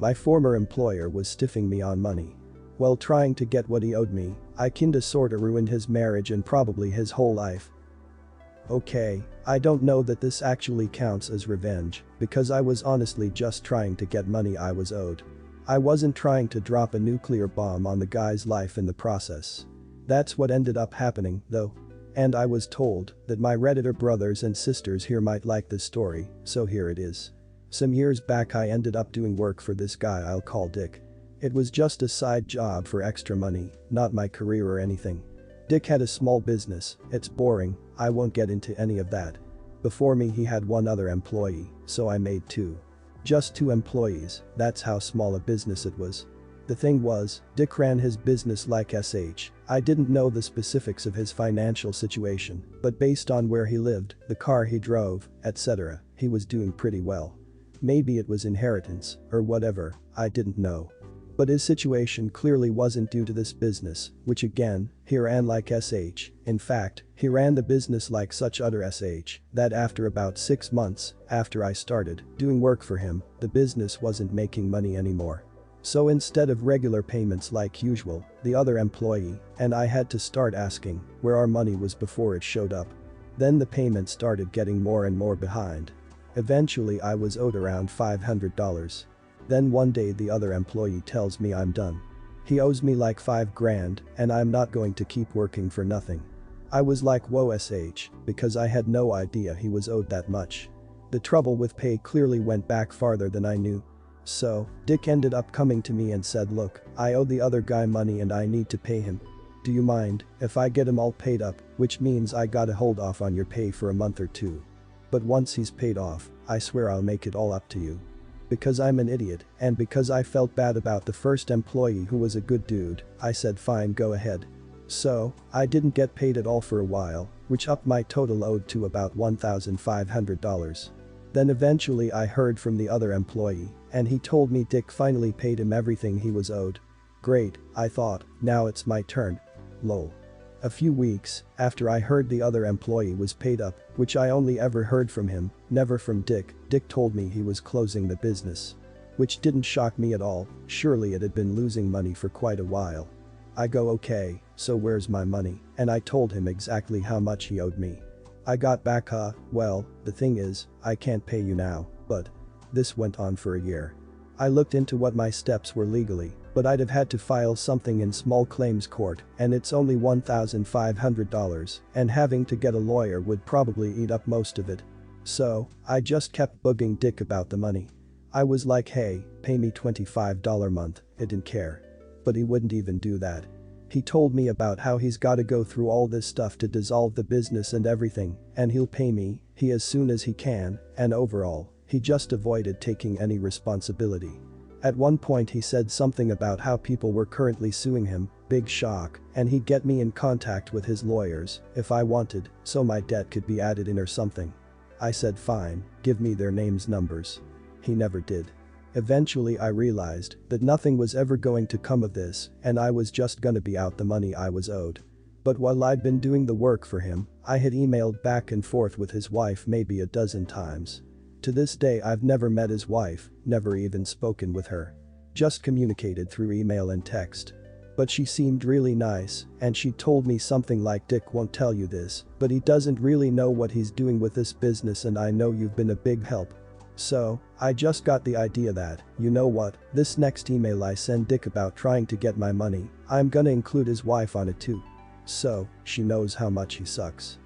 My former employer was stiffing me on money. While trying to get what he owed me, I kinda sorta ruined his marriage and probably his whole life. Okay, I don't know that this actually counts as revenge, because I was honestly just trying to get money I was owed. I wasn't trying to drop a nuclear bomb on the guy's life in the process. That's what ended up happening, though. And I was told that my Redditor brothers and sisters here might like this story, so here it is. Some years back I ended up doing work for this guy I'll call Dick. It was just a side job for extra money, not my career or anything. Dick had a small business, it's boring, I won't get into any of that. Before me he had one other employee, so I made two. Just two employees, that's how small a business it was. The thing was, Dick ran his business like SH. I didn't know the specifics of his financial situation, but based on where he lived, the car he drove, etc., he was doing pretty well. Maybe it was inheritance, or whatever, I didn't know. But his situation clearly wasn't due to this business, which again, he ran like SH. In fact, he ran the business like such other SH, that after about 6 months, after I started doing work for him, the business wasn't making money anymore. So instead of regular payments like usual, the other employee and I had to start asking where our money was before it showed up. Then the payment started getting more and more behind. Eventually I was owed around $500. Then one day the other employee tells me I'm done. He owes me like $5,000 and I'm not going to keep working for nothing. I was like whoa SH, because I had no idea he was owed that much. The trouble with pay clearly went back farther than I knew. So, Dick ended up coming to me and said, look, I owe the other guy money and I need to pay him. Do you mind if I get him all paid up, which means I gotta hold off on your pay for a month or two. But once he's paid off, I swear I'll make it all up to you. Because I'm an idiot and because I felt bad about the first employee who was a good dude, I said fine, go ahead. So, I didn't get paid at all for a while, which upped my total owed to about $1,500. Then eventually I heard from the other employee and he told me Dick finally paid him everything he was owed. Great, I thought, now it's my turn. Lol. A few weeks after I heard the other employee was paid up, which I only ever heard from him, never from Dick, Dick told me he was closing the business. Which didn't shock me at all, surely it had been losing money for quite a while. I go okay, so where's my money? And I told him exactly how much he owed me. I got back well, the thing is, I can't pay you now, but. This went on for a year. I looked into what my steps were legally, but I'd have had to file something in small claims court and it's only $1,500 and having to get a lawyer would probably eat up most of it. So, I just kept bugging Dick about the money. I was like hey, pay me $25 a month, he didn't care. But he wouldn't even do that. He told me about how he's gotta go through all this stuff to dissolve the business and everything, and he'll pay me, as soon as he can, and overall, he just avoided taking any responsibility. At one point he said something about how people were currently suing him, big shock, and he'd get me in contact with his lawyers if I wanted, so my debt could be added in or something. I said fine, give me their names, numbers. He never did. Eventually I realized that nothing was ever going to come of this and I was just gonna be out the money I was owed. But while I'd been doing the work for him, I had emailed back and forth with his wife maybe a dozen times. To this day I've never met his wife, never even spoken with her. Just communicated through email and text. But she seemed really nice and she told me something like Dick won't tell you this, but he doesn't really know what he's doing with this business and I know you've been a big help. So, I just got the idea that, you know what, this next email I send Dick about trying to get my money, I'm gonna include his wife on it too. So, she knows how much he sucks.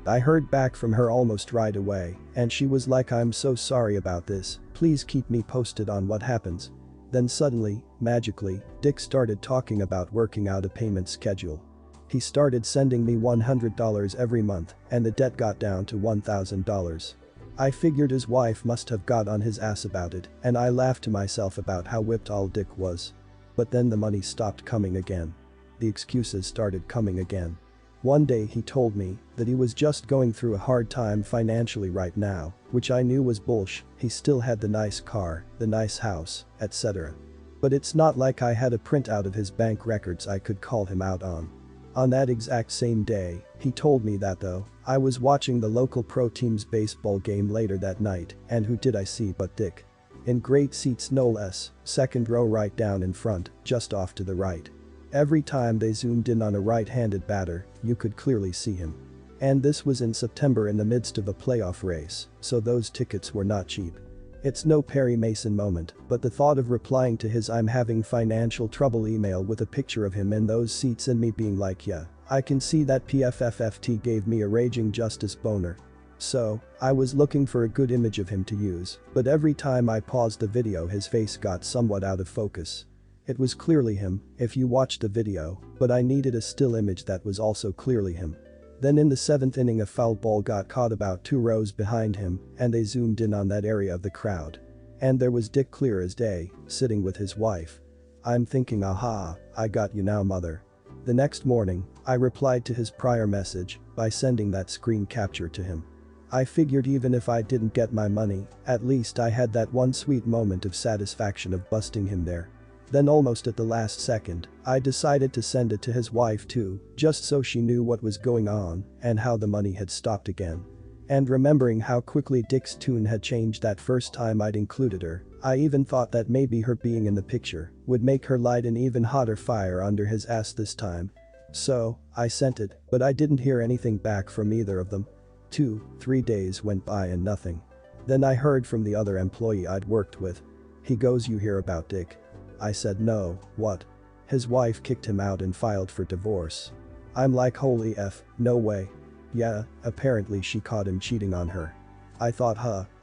I heard back from her almost right away and she was like I'm so sorry about this, please keep me posted on what happens. Then suddenly, magically, Dick started talking about working out a payment schedule. He started sending me $100 every month and the debt got down to $1,000. I figured his wife must have got on his ass about it and I laughed to myself about how whipped all Dick was. But then the money stopped coming again. The excuses started coming again. One day he told me that he was just going through a hard time financially right now, which I knew was bullshit. He still had the nice car, the nice house, etc. But it's not like I had a printout of his bank records I could call him out on. On that exact same day, he told me that though, I was watching the local pro team's baseball game later that night, and who did I see but Dick? In great seats no less, second row right down in front, just off to the right. Every time they zoomed in on a right-handed batter, you could clearly see him. And this was in September in the midst of a playoff race, so those tickets were not cheap. It's no Perry Mason moment, but the thought of replying to his "I'm having financial trouble" email with a picture of him in those seats and me being like, yeah, I can see that PFFFT gave me a raging justice boner. So, I was looking for a good image of him to use, but every time I paused the video his face got somewhat out of focus. It was clearly him, if you watched the video, but I needed a still image that was also clearly him. Then in the 7th inning a foul ball got caught about 2 rows behind him, and they zoomed in on that area of the crowd. And there was Dick clear as day, sitting with his wife. I'm thinking, aha, I got you now, mother. The next morning, I replied to his prior message by sending that screen capture to him. I figured even if I didn't get my money, at least I had that one sweet moment of satisfaction of busting him there. Then almost at the last second, I decided to send it to his wife too, just so she knew what was going on and how the money had stopped again. And remembering how quickly Dick's tune had changed that first time I'd included her, I even thought that maybe her being in the picture would make her light an even hotter fire under his ass this time. So, I sent it, but I didn't hear anything back from either of them. 2-3 days went by and nothing. Then I heard from the other employee I'd worked with. He goes, "You hear about Dick?" I said, "No, what?" His wife kicked him out and filed for divorce. I'm like, holy F, no way. Yeah, apparently she caught him cheating on her. I thought,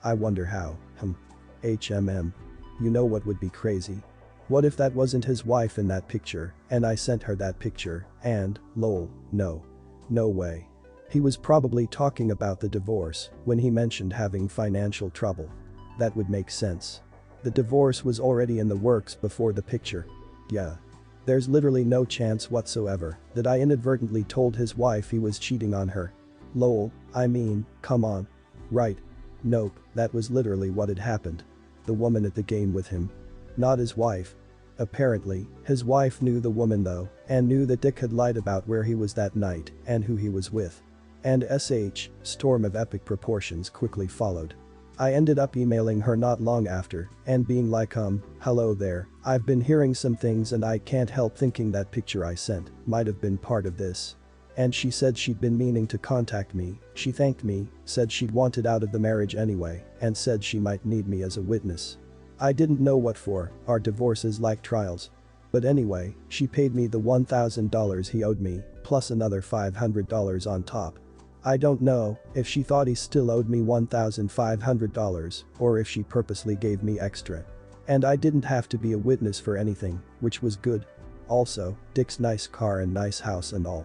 I wonder how, HMM. You know what would be crazy? What if that wasn't his wife in that picture and I sent her that picture and, lol, no. No way. He was probably talking about the divorce when he mentioned having financial trouble. That would make sense. The divorce was already in the works before the picture. Yeah. There's literally no chance whatsoever that I inadvertently told his wife he was cheating on her. Lol, I mean, come on. Right. Nope, that was literally what had happened. The woman at the game with him. Not his wife. Apparently, his wife knew the woman though, and knew that Dick had lied about where he was that night and who he was with. And storm of epic proportions quickly followed. I ended up emailing her not long after and being like, hello there, I've been hearing some things and I can't help thinking that picture I sent might have been part of this. And she said she'd been meaning to contact me, she thanked me, said she'd wanted out of the marriage anyway, and said she might need me as a witness. I didn't know what for, our divorce is like trials. But anyway, she paid me the $1,000 he owed me, plus another $500 on top. I don't know if she thought he still owed me $1,500 or if she purposely gave me extra. And I didn't have to be a witness for anything, which was good. Also, Dick's nice car and nice house and all.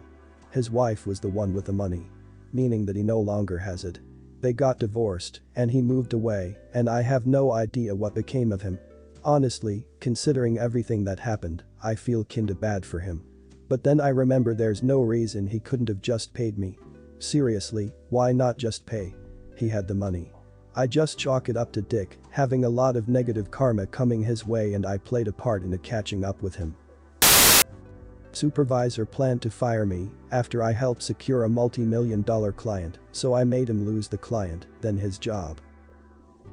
His wife was the one with the money. Meaning that he no longer has it. They got divorced and he moved away and I have no idea what became of him. Honestly, considering everything that happened, I feel kinda bad for him. But then I remember there's no reason he couldn't have just paid me. Seriously, why not just pay? He had the money. I just chalk it up to Dick having a lot of negative karma coming his way and I played a part in it catching up with him. Supervisor planned to fire me after I helped secure a multi-million-dollar client, so I made him lose the client, then his job.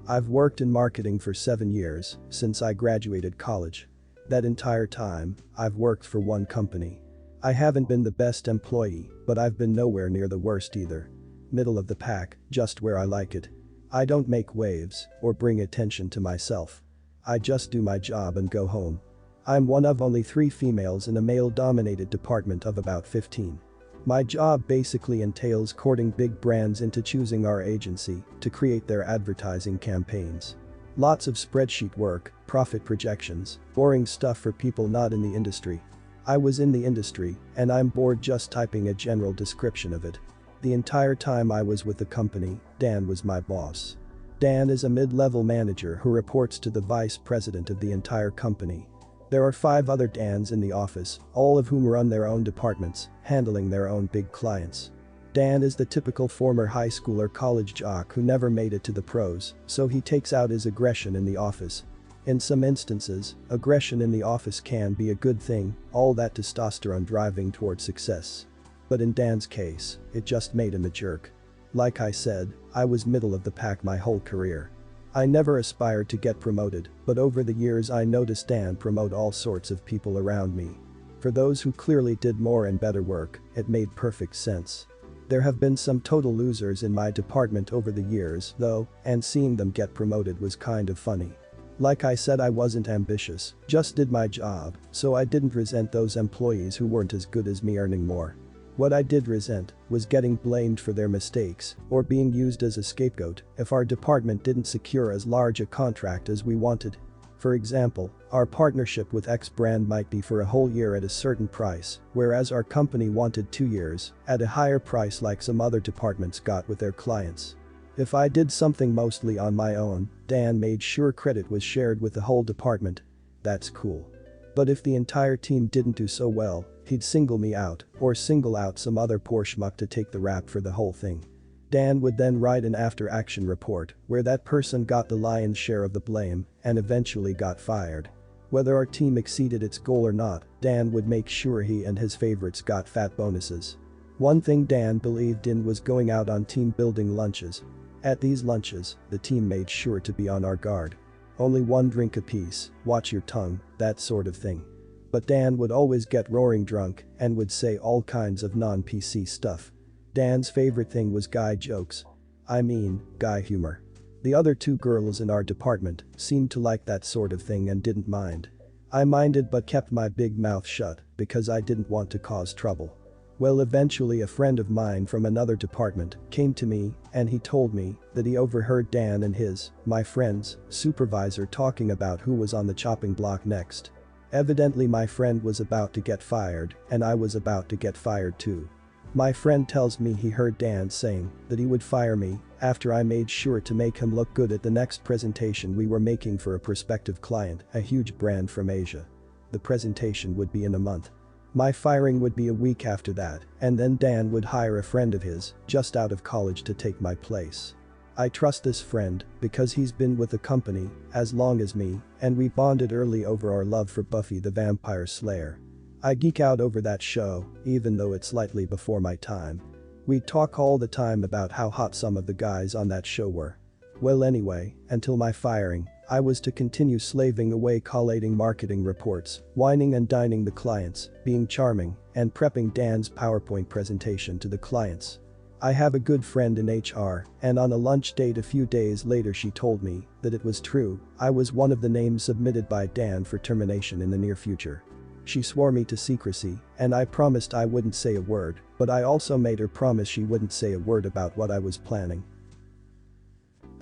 I've worked in marketing for 7 years since I graduated college. That entire time, I've worked for one company. I haven't been the best employee, but I've been nowhere near the worst either. Middle of the pack, just where I like it. I don't make waves or bring attention to myself. I just do my job and go home. I'm one of only 3 females in a male-dominated department of about 15. My job basically entails courting big brands into choosing our agency to create their advertising campaigns. Lots of spreadsheet work, profit projections, boring stuff for people not in the industry. I was in the industry, and I'm bored just typing a general description of it. The entire time I was with the company, Dan was my boss. Dan is a mid-level manager who reports to the vice president of the entire company. There are 5 other Dans in the office, all of whom run their own departments, handling their own big clients. Dan is the typical former high school or college jock who never made it to the pros, so he takes out his aggression in the office. In some instances, aggression in the office can be a good thing, all that testosterone driving toward success. But in Dan's case, it just made him a jerk. Like I said, I was middle of the pack my whole career. I never aspired to get promoted, but over the years I noticed Dan promote all sorts of people around me. For those who clearly did more and better work, it made perfect sense. There have been some total losers in my department over the years, though, and seeing them get promoted was kind of funny. Like I said, I wasn't ambitious, just did my job, so I didn't resent those employees who weren't as good as me earning more. What I did resent was getting blamed for their mistakes or being used as a scapegoat if our department didn't secure as large a contract as we wanted. For example, our partnership with X brand might be for a whole year at a certain price, whereas our company wanted 2 years at a higher price like some other departments got with their clients. If I did something mostly on my own, Dan made sure credit was shared with the whole department. That's cool. But if the entire team didn't do so well, he'd single me out or single out some other poor schmuck to take the rap for the whole thing. Dan would then write an after-action report where that person got the lion's share of the blame and eventually got fired. Whether our team exceeded its goal or not, Dan would make sure he and his favorites got fat bonuses. One thing Dan believed in was going out on team-building lunches. At these lunches, the team made sure to be on our guard. Only one drink apiece, watch your tongue, that sort of thing. But Dan would always get roaring drunk and would say all kinds of non-PC stuff. Dan's favorite thing was guy jokes. I mean, guy humor. The other 2 girls in our department seemed to like that sort of thing and didn't mind. I minded but kept my big mouth shut because I didn't want to cause trouble. Well, eventually a friend of mine from another department came to me and he told me that he overheard Dan and my friend's supervisor talking about who was on the chopping block next. Evidently my friend was about to get fired and I was about to get fired too. My friend tells me he heard Dan saying that he would fire me after I made sure to make him look good at the next presentation we were making for a prospective client, a huge brand from Asia. The presentation would be in a month. My firing would be a week after that, and then Dan would hire a friend of his, just out of college, to take my place. I trust this friend because he's been with the company as long as me, and we bonded early over our love for Buffy the Vampire Slayer. I geek out over that show, even though it's slightly before my time. We talk all the time about how hot some of the guys on that show were. Well, anyway, until my firing, I was to continue slaving away collating marketing reports, wining and dining the clients, being charming, and prepping Dan's PowerPoint presentation to the clients. I have a good friend in HR, and on a lunch date a few days later she told me that it was true, I was one of the names submitted by Dan for termination in the near future. She swore me to secrecy, and I promised I wouldn't say a word, but I also made her promise she wouldn't say a word about what I was planning.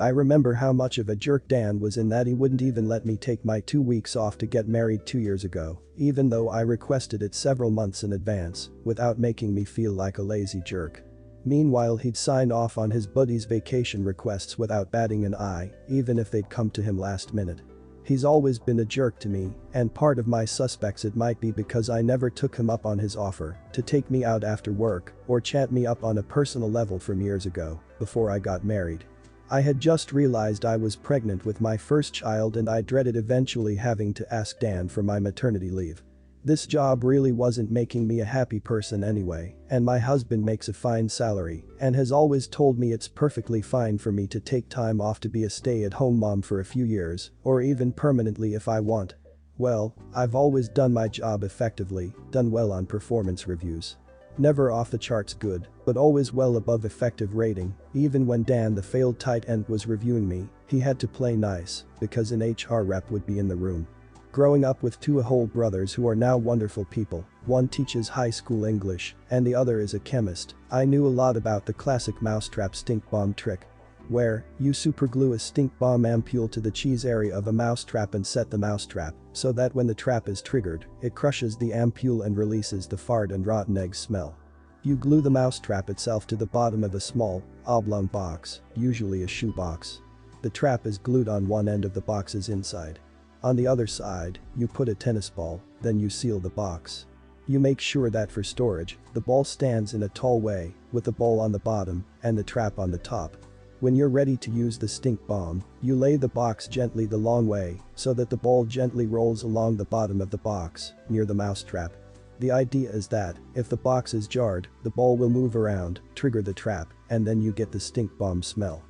I remember how much of a jerk Dan was in that he wouldn't even let me take my 2 weeks off to get married 2 years ago, even though I requested it several months in advance, without making me feel like a lazy jerk. Meanwhile, he'd sign off on his buddies' vacation requests without batting an eye, even if they'd come to him last minute. He's always been a jerk to me, and part of my suspects it might be because I never took him up on his offer to take me out after work or chat me up on a personal level from years ago, before I got married. I had just realized I was pregnant with my first child and I dreaded eventually having to ask Dan for my maternity leave. This job really wasn't making me a happy person anyway, and my husband makes a fine salary and has always told me it's perfectly fine for me to take time off to be a stay-at-home mom for a few years, or even permanently if I want. Well, I've always done my job effectively, done well on performance reviews. Never off the charts good, but always well above effective rating. Even when Dan the failed tight end was reviewing me, he had to play nice because an HR rep would be in the room. Growing up with 2 whole brothers who are now wonderful people, one teaches high school English and the other is a chemist, I knew a lot about the classic mousetrap stink bomb trick. Where you superglue a stink bomb ampule to the cheese area of a mousetrap and set the mousetrap so that when the trap is triggered, it crushes the ampule and releases the fart and rotten egg smell. You glue the mousetrap itself to the bottom of a small, oblong box, usually a shoebox. The trap is glued on one end of the box's inside. On the other side, you put a tennis ball, then you seal the box. You make sure that for storage, the ball stands in a tall way, with the ball on the bottom and the trap on the top. When you're ready to use the stink bomb, you lay the box gently the long way so that the ball gently rolls along the bottom of the box, near the mousetrap. The idea is that, if the box is jarred, the ball will move around, trigger the trap, and then you get the stink bomb smell.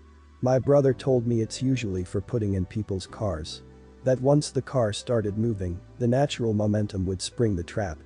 My brother told me it's usually for putting in people's cars. That once the car started moving, the natural momentum would spring the trap.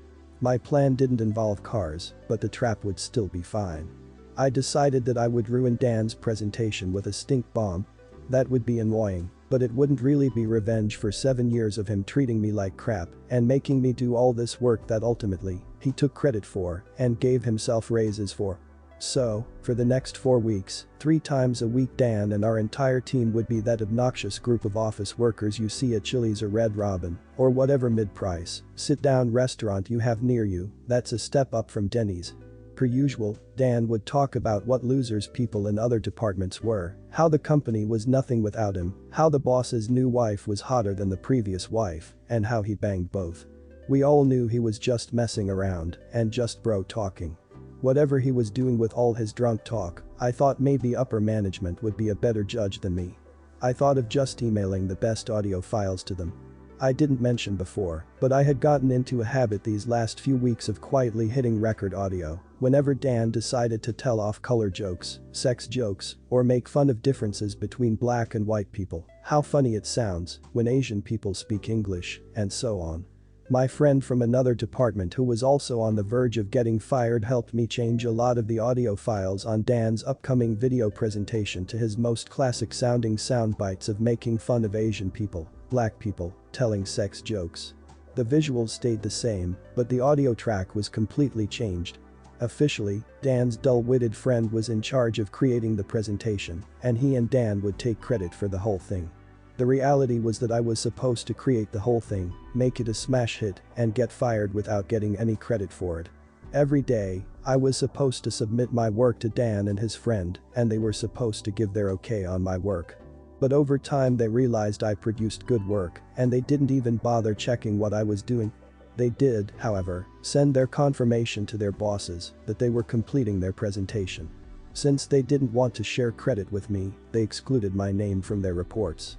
My plan didn't involve cars, but the trap would still be fine. I decided that I would ruin Dan's presentation with a stink bomb. That would be annoying, but it wouldn't really be revenge for 7 years of him treating me like crap and making me do all this work that ultimately he took credit for and gave himself raises for. So, for the next 4 weeks, 3 times a week Dan and our entire team would be that obnoxious group of office workers you see at Chili's or Red Robin, or whatever mid-price, sit-down restaurant you have near you. That's a step up from Denny's. Per usual, Dan would talk about what losers people in other departments were, how the company was nothing without him, how the boss's new wife was hotter than the previous wife, and how he banged both. We all knew he was just messing around and just bro talking. Whatever he was doing with all his drunk talk, I thought maybe upper management would be a better judge than me. I thought of just emailing the best audio files to them. I didn't mention before, but I had gotten into a habit these last few weeks of quietly hitting record audio whenever Dan decided to tell off-color jokes, sex jokes, or make fun of differences between black and white people, how funny it sounds when Asian people speak English, and so on. My friend from another department who was also on the verge of getting fired helped me change a lot of the audio files on Dan's upcoming video presentation to his most classic sounding sound bites of making fun of Asian people, black people, telling sex jokes. The visuals stayed the same, but the audio track was completely changed. Officially, Dan's dull-witted friend was in charge of creating the presentation, and he and Dan would take credit for the whole thing. The reality was that I was supposed to create the whole thing, make it a smash hit, and get fired without getting any credit for it. Every day, I was supposed to submit my work to Dan and his friend, and they were supposed to give their okay on my work. But over time they realized I produced good work, and they didn't even bother checking what I was doing. They did, however, send their confirmation to their bosses that they were completing their presentation. Since they didn't want to share credit with me, they excluded my name from their reports.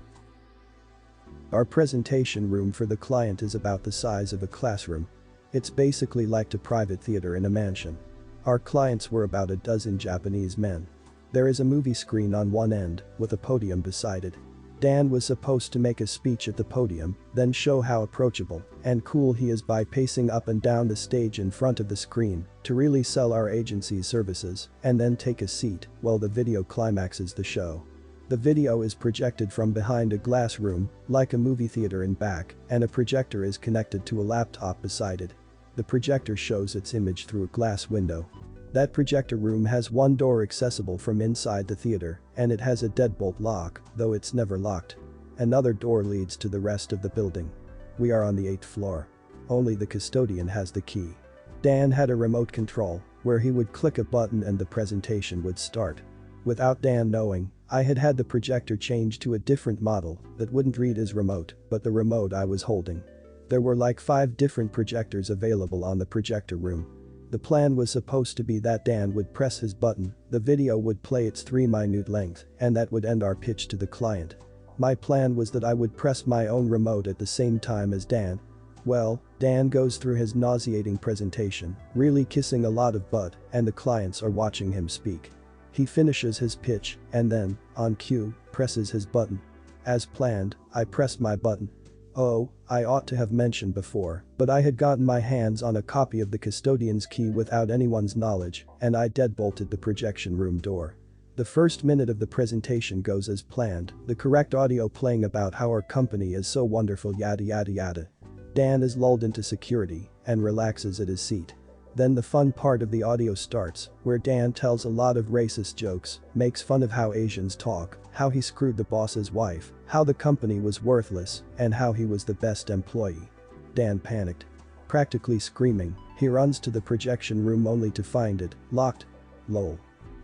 Our presentation room for the client is about the size of a classroom. It's basically like a private theater in a mansion. Our clients were about a dozen Japanese men. There is a movie screen on one end, with a podium beside it. Dan was supposed to make a speech at the podium, then show how approachable and cool he is by pacing up and down the stage in front of the screen to really sell our agency's services, and then take a seat while the video climaxes the show. The video is projected from behind a glass room, like a movie theater in back, and a projector is connected to a laptop beside it. The projector shows its image through a glass window. That projector room has one door accessible from inside the theater, and it has a deadbolt lock, though it's never locked. Another door leads to the rest of the building. We are on the 8th floor. Only the custodian has the key. Dan had a remote control, where he would click a button and the presentation would start. Without Dan knowing, I had had the projector changed to a different model that wouldn't read as remote, but the remote I was holding. There were like 5 different projectors available on the projector room. The plan was supposed to be that Dan would press his button, the video would play its 3-minute length, and that would end our pitch to the client. My plan was that I would press my own remote at the same time as Dan. Well, Dan goes through his nauseating presentation, really kissing a lot of butt, and the clients are watching him speak. He finishes his pitch, and then, on cue, presses his button. As planned, I pressed my button. Oh, I ought to have mentioned before, but I had gotten my hands on a copy of the custodian's key without anyone's knowledge, and I deadbolted the projection room door. The first minute of the presentation goes as planned, the correct audio playing about how our company is so wonderful yada yada yada. Dan is lulled into security and relaxes at his seat. Then the fun part of the audio starts, where Dan tells a lot of racist jokes, makes fun of how Asians talk, how he screwed the boss's wife, how the company was worthless, and how he was the best employee. Dan panicked. Practically screaming, he runs to the projection room only to find it locked. Lol.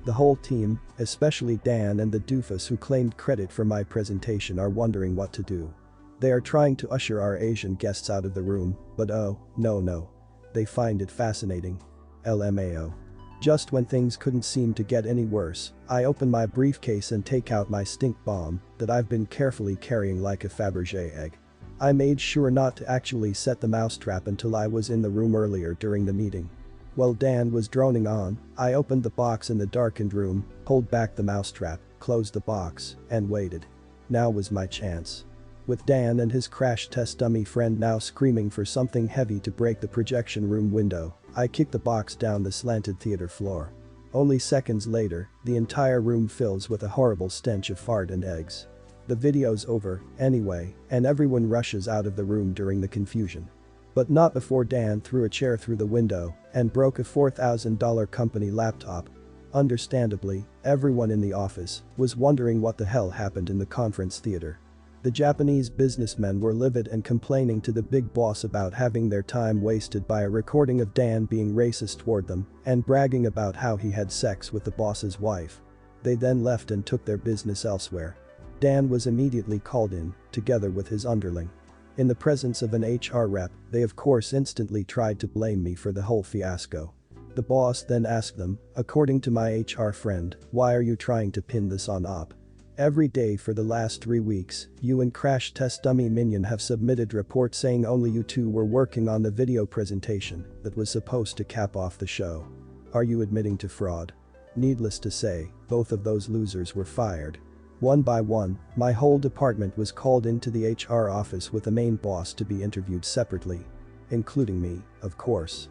The whole team, especially Dan and the doofus who claimed credit for my presentation, are wondering what to do. They are trying to usher our Asian guests out of the room, but oh, no. They find it fascinating. LMAO. Just when things couldn't seem to get any worse, I open my briefcase and take out my stink bomb that I've been carefully carrying like a Fabergé egg. I made sure not to actually set the mousetrap until I was in the room earlier during the meeting. While Dan was droning on, I opened the box in the darkened room, pulled back the mousetrap, closed the box and waited. Now was my chance. With Dan and his crash test dummy friend now screaming for something heavy to break the projection room window, I kicked the box down the slanted theater floor. Only seconds later, the entire room fills with a horrible stench of fart and eggs. The video's over, anyway, and everyone rushes out of the room during the confusion. But not before Dan threw a chair through the window and broke a $4,000 company laptop. Understandably, everyone in the office was wondering what the hell happened in the conference theater. The Japanese businessmen were livid and complaining to the big boss about having their time wasted by a recording of Dan being racist toward them and bragging about how he had sex with the boss's wife. They then left and took their business elsewhere. Dan was immediately called in, together with his underling. In the presence of an HR rep, they of course instantly tried to blame me for the whole fiasco. The boss then asked them, according to my HR friend, "Why are you trying to pin this on Op? Every day for the last 3 weeks, you and Crash Test Dummy Minion have submitted reports saying only you two were working on the video presentation that was supposed to cap off the show. Are you admitting to fraud?" Needless to say, both of those losers were fired. One by one, my whole department was called into the HR office with the main boss to be interviewed separately. Including me, of course.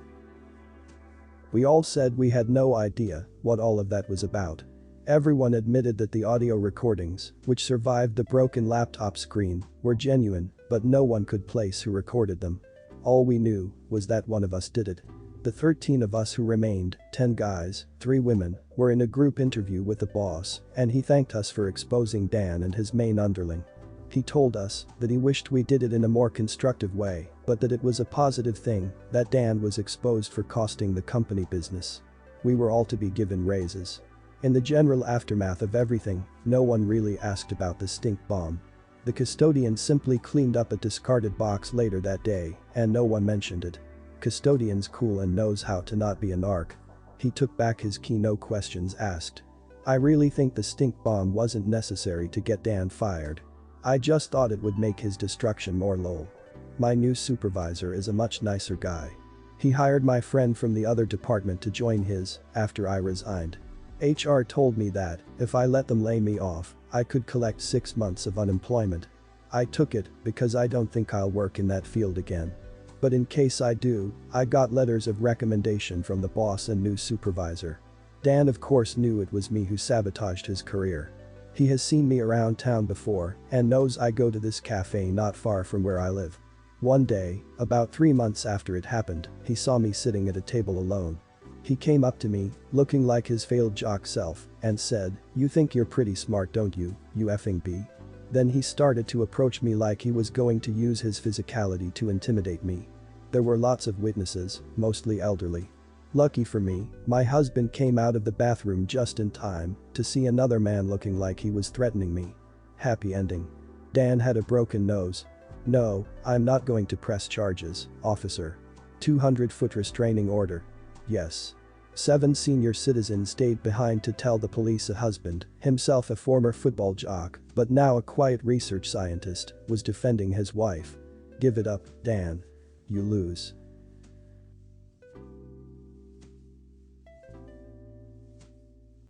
We all said we had no idea what all of that was about. Everyone admitted that the audio recordings, which survived the broken laptop screen, were genuine, but no one could place who recorded them. All we knew was that one of us did it. The 13 of us who remained, 10 guys, 3 women, were in a group interview with the boss, and he thanked us for exposing Dan and his main underling. He told us that he wished we did it in a more constructive way, but that it was a positive thing that Dan was exposed for costing the company business. We were all to be given raises. In the general aftermath of everything, no one really asked about the stink bomb. The custodian simply cleaned up a discarded box later that day, and no one mentioned it. Custodian's cool and knows how to not be a narc. He took back his key no questions asked. I really think the stink bomb wasn't necessary to get Dan fired. I just thought it would make his destruction more lol. My new supervisor is a much nicer guy. He hired my friend from the other department to join his after I resigned. HR told me that if I let them lay me off, I could collect 6 months of unemployment. I took it because I don't think I'll work in that field again. But in case I do, I got letters of recommendation from the boss and new supervisor. Dan of course knew it was me who sabotaged his career. He has seen me around town before and knows I go to this cafe not far from where I live. One day, about 3 months after it happened, he saw me sitting at a table alone. He came up to me, looking like his failed jock self, and said, "You think you're pretty smart, don't you, you effing B?" Then he started to approach me like he was going to use his physicality to intimidate me. There were lots of witnesses, mostly elderly. Lucky for me, my husband came out of the bathroom just in time to see another man looking like he was threatening me. Happy ending. Dan had a broken nose. "No, I'm not going to press charges, officer. 200-foot restraining order. Yes." 7 senior citizens stayed behind to tell the police a husband, himself a former football jock, but now a quiet research scientist, was defending his wife. Give it up, Dan. You lose.